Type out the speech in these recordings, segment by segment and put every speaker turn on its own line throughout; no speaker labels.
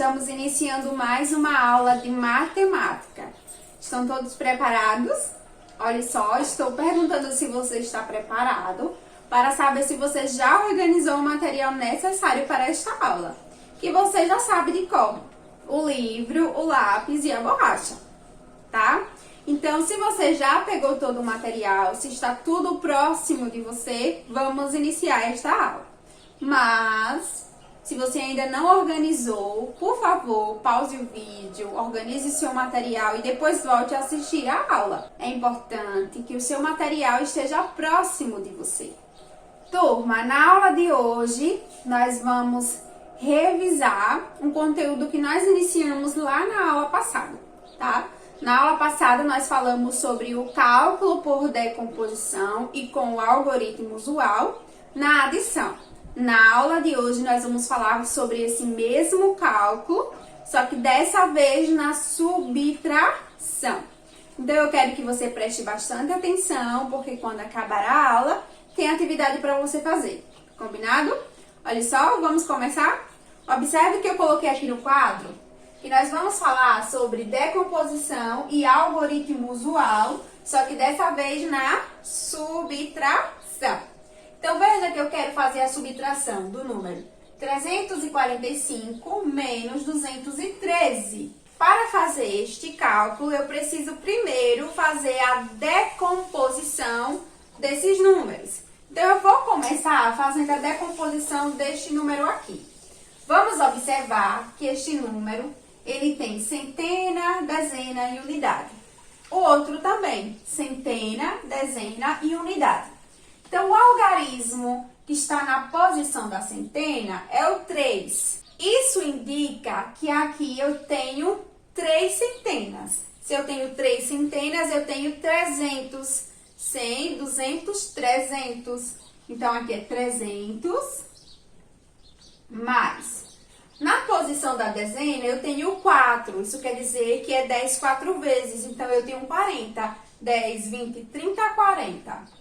estamos iniciando mais uma aula de matemática. Estão todos preparados? Olha só, estou perguntando se você está preparado para saber se você já organizou o material necessário para esta aula, que você já sabe de cor: o livro, o lápis e a borracha, tá? Então, se você já pegou todo o material, se está tudo próximo de você, vamos iniciar esta aula. Mas, se você ainda não organizou, por favor, pause o vídeo, organize seu material e depois volte a assistir a aula. É importante que o seu material esteja próximo de você. Turma, na aula de hoje, nós vamos revisar um conteúdo que nós iniciamos lá na aula passada, tá? Na aula passada, nós falamos sobre o cálculo por decomposição e com o algoritmo usual na adição. Na aula de hoje, nós vamos falar sobre esse mesmo cálculo, só que dessa vez na subtração. Então, eu quero que você preste bastante atenção, porque quando acabar a aula, tem atividade para você fazer. Combinado? Olha só, vamos começar? Observe que eu coloquei aqui no quadro que nós vamos falar sobre decomposição e algoritmo usual, só que dessa vez na subtração. Então, veja que eu quero fazer a subtração do número 345 menos 213. Para fazer este cálculo, eu preciso primeiro fazer a decomposição desses números. Então, eu vou começar fazendo a decomposição deste número aqui. Vamos observar que este número, ele tem centena, dezena e unidade. O outro também, centena, dezena e unidade. Então, o algarismo que está na posição da centena é o 3. Isso indica que aqui eu tenho 3 centenas. Se eu tenho 3 centenas, eu tenho 300. 100, 200, 300. Então, aqui é 300 mais. Na posição da dezena, eu tenho 4. Isso quer dizer que é 10 4 vezes. Então, eu tenho 40. 10, 20, 30, 40.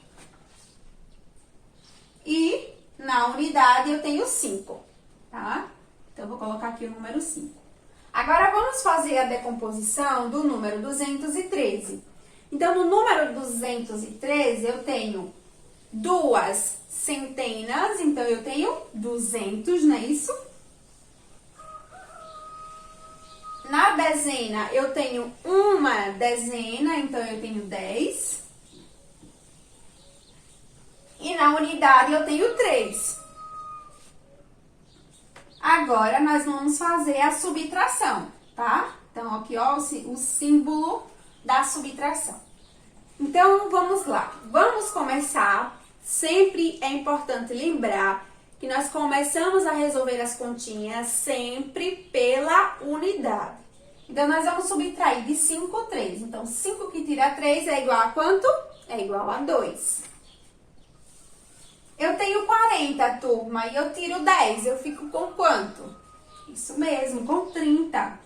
E na unidade, eu tenho 5. Tá? Então, eu vou colocar aqui o número 5. Agora, vamos fazer a decomposição do número 213. Então, no número 213, eu tenho 2 centenas. Então, eu tenho 200, não é isso? Na dezena, eu tenho uma dezena, então eu tenho 10. E na unidade, eu tenho 3. Agora, nós vamos fazer a subtração, tá? Então, aqui, ó, o símbolo da subtração. Então, vamos lá. Vamos começar. Sempre é importante lembrar que nós começamos a resolver as continhas sempre pela unidade. Então, nós vamos subtrair de 5, 3. Então, 5 que tira 3 é igual a quanto? É igual a 2. Eu tenho 40, turma, e eu tiro 10. Eu fico com quanto? Isso mesmo, com 30.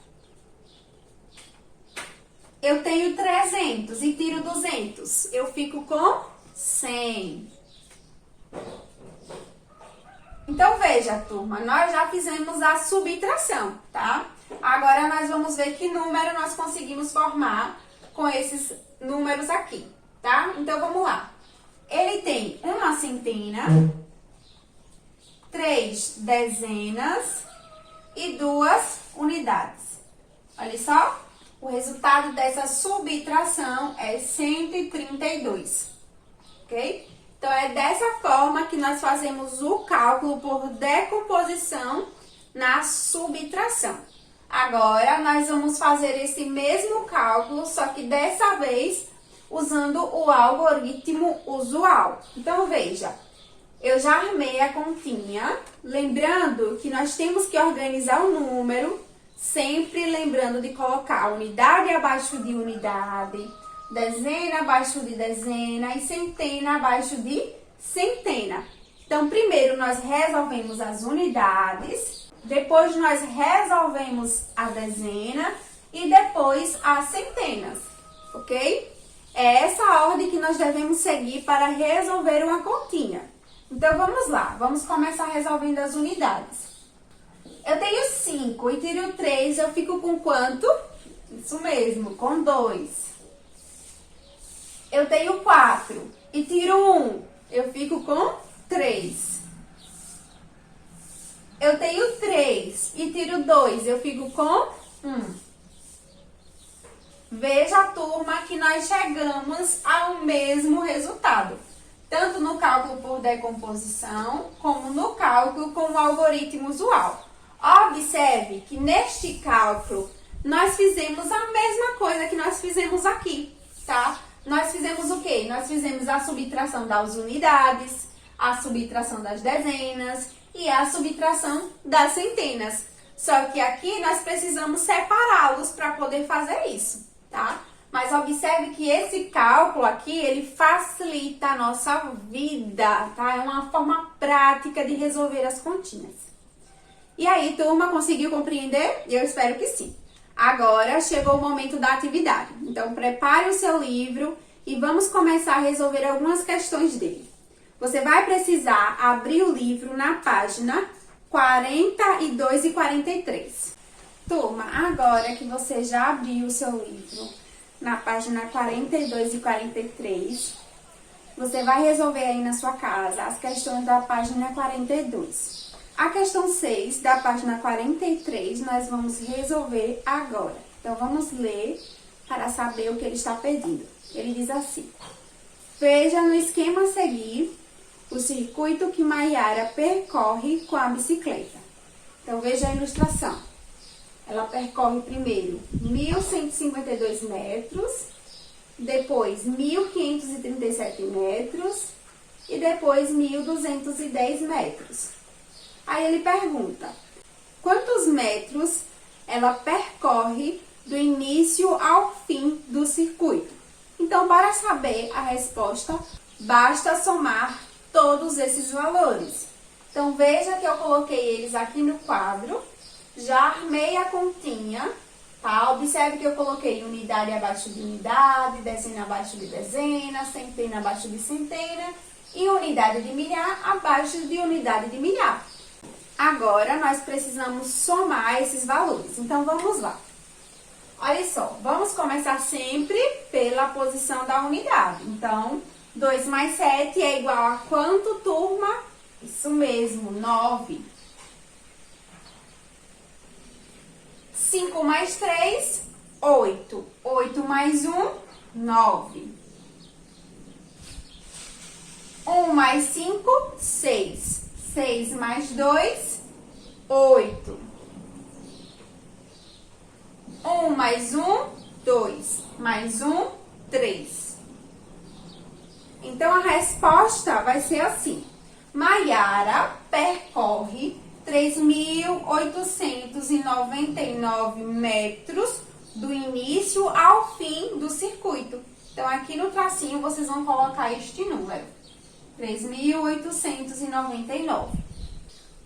Eu tenho 300 e tiro 200. Eu fico com 100. Então, veja, turma, nós já fizemos a subtração, tá? Agora, nós vamos ver que número nós conseguimos formar com esses números aqui, tá? Então, vamos lá. Ele tem uma centena, 3 dezenas e 2 unidades. Olha só, o resultado dessa subtração é 132, ok? Então, é dessa forma que nós fazemos o cálculo por decomposição na subtração. Agora, nós vamos fazer esse mesmo cálculo, só que dessa vez usando o algoritmo usual. Então, veja, eu já armei a continha, lembrando que nós temos que organizar o número, sempre lembrando de colocar unidade abaixo de unidade, dezena abaixo de dezena e centena abaixo de centena. Então, primeiro nós resolvemos as unidades, depois nós resolvemos a dezena e depois as centenas, ok? É essa a ordem que nós devemos seguir para resolver uma continha. Então, vamos lá. Vamos começar resolvendo as unidades. Eu tenho 5 e tiro 3, eu fico com quanto? Isso mesmo, com 2. Eu tenho 4 e tiro 1, eu fico com 3. Eu tenho 3 e tiro 2, eu fico com 1. Veja, turma, que nós chegamos ao mesmo resultado, tanto no cálculo por decomposição, como no cálculo com o algoritmo usual. Observe que neste cálculo, nós fizemos a mesma coisa que nós fizemos aqui, tá? Nós fizemos o quê? Nós fizemos a subtração das unidades, a subtração das dezenas e a subtração das centenas. Só que aqui nós precisamos separá-los para poder fazer isso, tá? Mas observe que esse cálculo aqui, ele facilita a nossa vida, tá? É uma forma prática de resolver as continhas. E aí, turma, conseguiu compreender? Eu espero que sim. Agora chegou o momento da atividade. Então, prepare o seu livro e vamos começar a resolver algumas questões dele. Você vai precisar abrir o livro na página 42 e 43. Turma, agora que você já abriu o seu livro na página 42 e 43, você vai resolver aí na sua casa as questões da página 42. A questão 6 da página 43 nós vamos resolver agora. Então, vamos ler para saber o que ele está pedindo. Ele diz assim: veja no esquema a seguir o circuito que Maiara percorre com a bicicleta. Então, veja a ilustração. Ela percorre primeiro 1.152 metros, depois 1.537 metros e depois 1.210 metros. Aí ele pergunta, quantos metros ela percorre do início ao fim do circuito? Então, para saber a resposta, basta somar todos esses valores. Então, veja que eu coloquei eles aqui no quadro, já armei a continha, tá? Observe que eu coloquei unidade abaixo de unidade, dezena abaixo de dezena, centena abaixo de centena e unidade de milhar abaixo de unidade de milhar. Agora, nós precisamos somar esses valores. Então, vamos lá. Olha só, vamos começar sempre pela posição da unidade. Então, 2 mais 7 é igual a quanto, turma? Isso mesmo, 9. 5 mais 3, 8. 8 mais 1, 9. 1 mais 5, 6. 6 mais 2, 8. 1 mais 1, 2. Mais 1, 3. Então, a resposta vai ser assim. Maiara percorre 3.899 metros do início ao fim do circuito. Então, aqui no tracinho, vocês vão colocar este número. 3.899.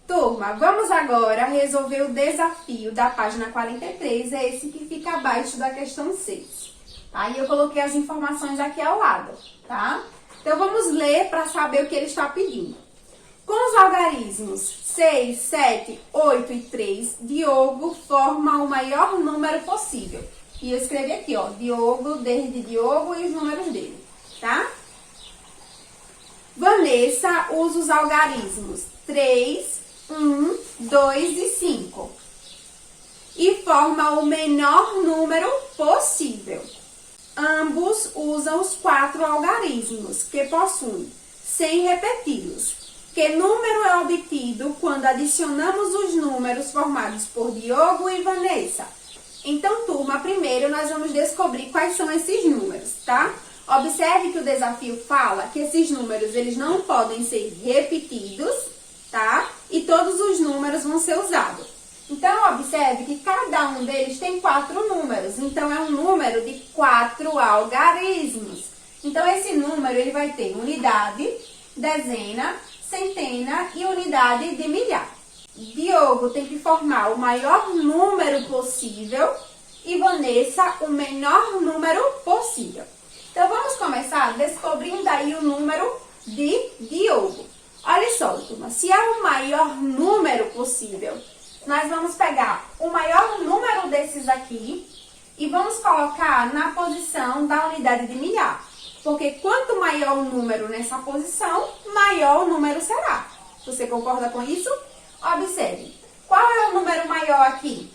Turma, vamos agora resolver o desafio da página 43, é esse que fica abaixo da questão 6. Tá? E eu coloquei as informações aqui ao lado, tá? Então, vamos ler para saber o que ele está pedindo. Com os algarismos 6, 7, 8 e 3, Diogo forma o maior número possível. E eu escrevi aqui, ó, Diogo, desde Diogo e os números dele, tá? Vanessa usa os algarismos 3, 1, 2 e 5 e forma o menor número possível. Ambos usam os 4 algarismos que possuem, sem repeti-los. Que número é obtido quando adicionamos os números formados por Diogo e Vanessa? Então, turma, primeiro nós vamos descobrir quais são esses números, tá? Observe que o desafio fala que esses números, eles não podem ser repetidos, tá? E todos os números vão ser usados. Então, observe que cada um deles tem 4 números. Então, é um número de 4 algarismos. Então, esse número, ele vai ter unidade, dezena, centena e unidade de milhar. Diogo tem que formar o maior número possível e Vanessa o menor número possível. Então, vamos começar descobrindo aí o número de Diogo. Olha só, turma, se é o maior número possível, nós vamos pegar o maior número desses aqui e vamos colocar na posição da unidade de milhar. Porque quanto maior o número nessa posição, maior o número será. Você concorda com isso? Observe. Qual é o número maior aqui?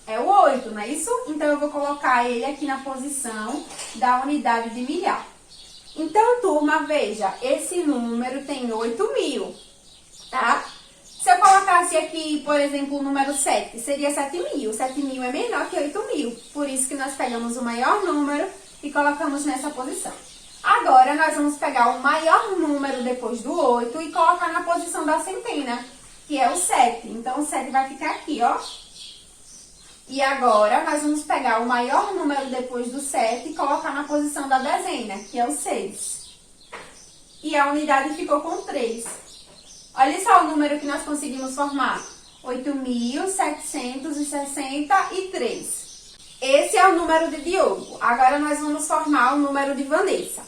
É o 8, não é isso? Então, eu vou colocar ele aqui na posição da unidade de milhar. Então, turma, veja, esse número tem 8.000, tá? Se eu colocasse aqui, por exemplo, o número 7, seria 7.000. 7.000 é menor que 8.000. Por isso que nós pegamos o maior número e colocamos nessa posição. Agora, nós vamos pegar o maior número depois do 8 e colocar na posição da centena, que é o 7. Então, o 7 vai ficar aqui, ó. E agora, nós vamos pegar o maior número depois do 7 e colocar na posição da dezena, que é o 6. E a unidade ficou com 3. Olha só o número que nós conseguimos formar. 8.763. Esse é o número de Diogo. Agora, nós vamos formar o número de Vanessa.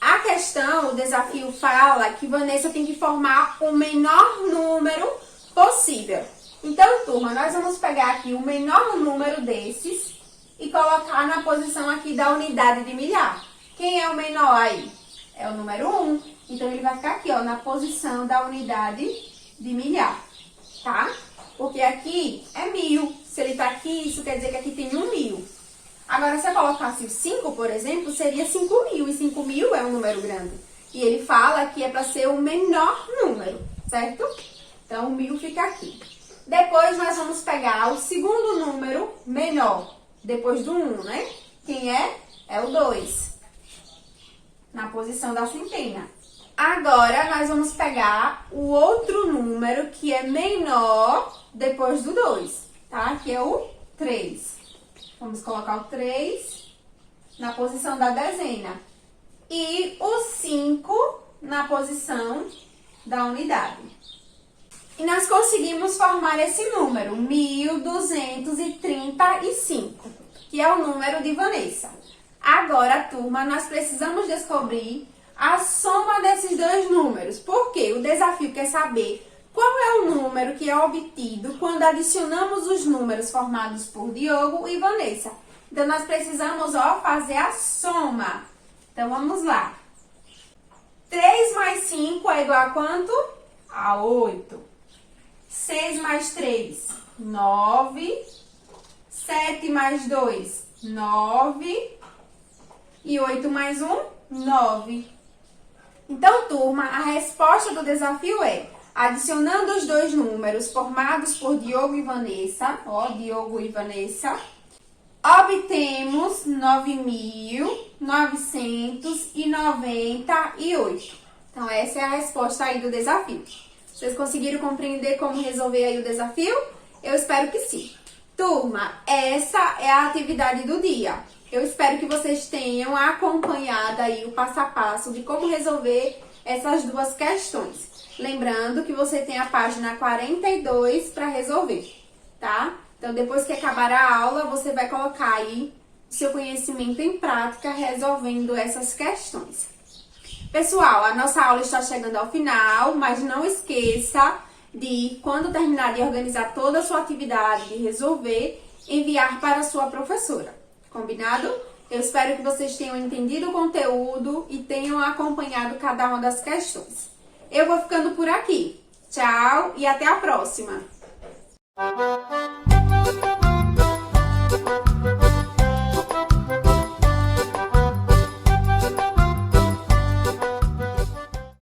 A questão, o desafio fala que Vanessa tem que formar o menor número possível. Então, turma, nós vamos pegar aqui o menor número desses e colocar na posição aqui da unidade de milhar. Quem é o menor aí? É o número 1. Então, ele vai ficar aqui, ó, na posição da unidade de milhar, tá? Porque aqui é 1.000. Se ele tá aqui, isso quer dizer que aqui tem 1.000. Agora, se eu colocasse o 5, por exemplo, seria 5.000. E 5.000 é um número grande. E ele fala que é para ser o menor número, certo? Então, o 1.000 fica aqui. Depois, nós vamos pegar o segundo número menor, depois do 1, né? Quem é? É o 2, na posição da centena. Agora, nós vamos pegar o outro número que é menor depois do 2, tá? Que é o 3. Vamos colocar o 3 na posição da dezena. E o 5 na posição da unidade. E nós conseguimos formar esse número, 1.235, que é o número de Vanessa. Agora, turma, nós precisamos descobrir a soma desses dois números. Porque o desafio quer saber qual é o número que é obtido quando adicionamos os números formados por Diogo e Vanessa. Então, nós precisamos, ó, fazer a soma. Então, vamos lá. 3 mais 5 é igual a quanto? A 8. 6 mais 3, 9. 7 mais 2, 9. E 8 mais 1, 9. Então, turma, a resposta do desafio é, adicionando os dois números formados por Diogo e Vanessa, ó, Diogo e Vanessa, obtemos 9.998. Então, essa é a resposta aí do desafio. Vocês conseguiram compreender como resolver aí o desafio? Eu espero que sim. Turma, essa é a atividade do dia. Eu espero que vocês tenham acompanhado aí o passo a passo de como resolver essas duas questões. Lembrando que você tem a página 42 para resolver, tá? Então, depois que acabar a aula, você vai colocar aí seu conhecimento em prática resolvendo essas questões. Pessoal, a nossa aula está chegando ao final, mas não esqueça de, quando terminar de organizar toda a sua atividade, de resolver, enviar para a sua professora. Combinado? Eu espero que vocês tenham entendido o conteúdo e tenham acompanhado cada uma das questões. Eu vou ficando por aqui. Tchau e até a próxima!